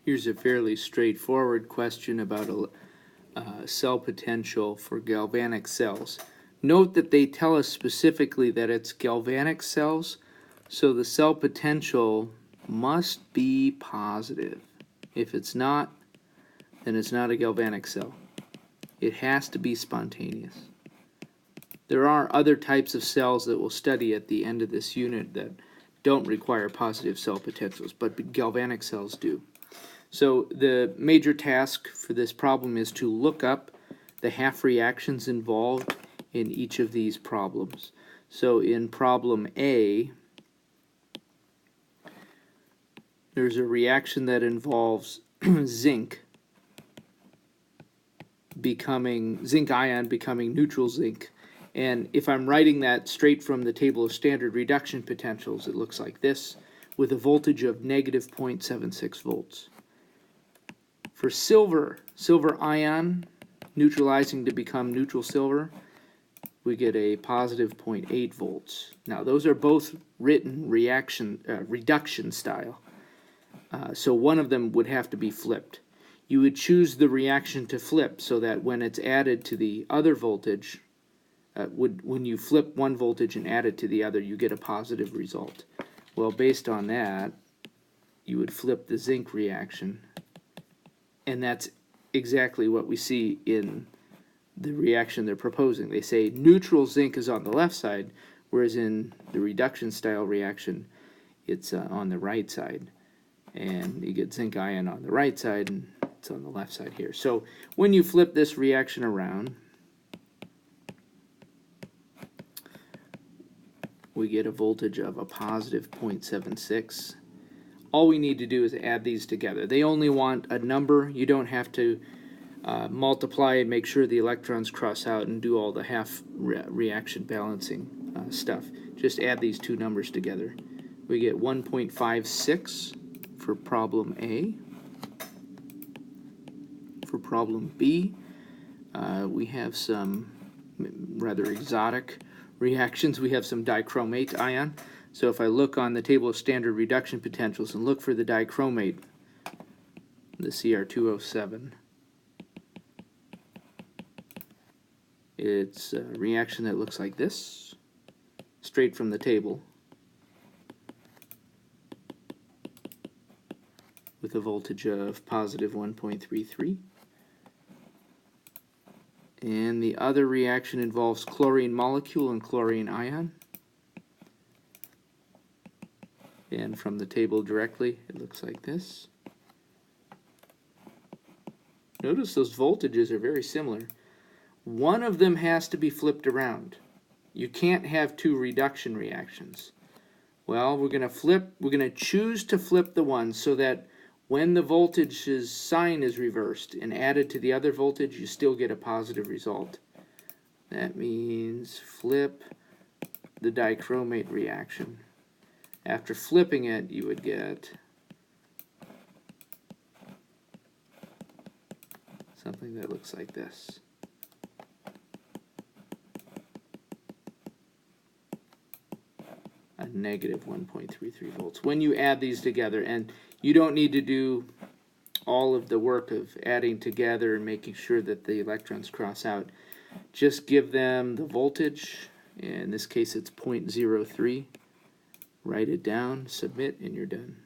Here's a fairly straightforward question about a cell potential for galvanic cells. Note that they tell us specifically that it's galvanic cells, so the cell potential must be positive. If it's not, then it's not a galvanic cell. It has to be spontaneous. There are other types of cells that we'll study at the end of this unit that don't require positive cell potentials, but galvanic cells do. So the major task for this problem is to look up the half reactions involved in each of these problems. So in problem A, there's a reaction that involves zinc ion becoming neutral zinc. And if I'm writing that straight from the table of standard reduction potentials, it looks like this, with a voltage of negative 0.76 volts. For silver ion neutralizing to become neutral silver, we get a positive 0.8 volts. Now those are both written reduction style. So one of them would have to be flipped. You would choose the reaction to flip so that when it's added to the other voltage, when you flip one voltage and add it to the other, you get a positive result. Well, based on that, you would flip the zinc reaction. And that's exactly what we see in the reaction they're proposing. They say neutral zinc is on the left side, whereas in the reduction style reaction, it's on the right side. And you get zinc ion on the right side, and it's on the left side here. So when you flip this reaction around, we get a voltage of a positive 0.76. All we need to do is add these together. They only want a number. You don't have to multiply and make sure the electrons cross out and do all the half reaction balancing stuff. Just add these two numbers together. We get 1.56 for problem A. For problem B, we have some rather exotic reactions. We have some dichromate ion. So if I look on the table of standard reduction potentials and look for the dichromate, the Cr2O7, it's a reaction that looks like this, straight from the table, with a voltage of positive 1.33. And the other reaction involves chlorine molecule and chlorine ion. And from the table directly, it looks like this. Notice those voltages are very similar. One of them has to be flipped around. You can't have two reduction reactions. Well, we're going to choose to flip the one so that when the voltage's sign is reversed and added to the other voltage, you still get a positive result. That means flip the dichromate reaction. After flipping it, you would get something that looks like this. A negative 1.33 volts. When you add these together, and you don't need to do all of the work of adding together and making sure that the electrons cross out, just give them the voltage. In this case, it's 0.03. Write it down, submit, and you're done.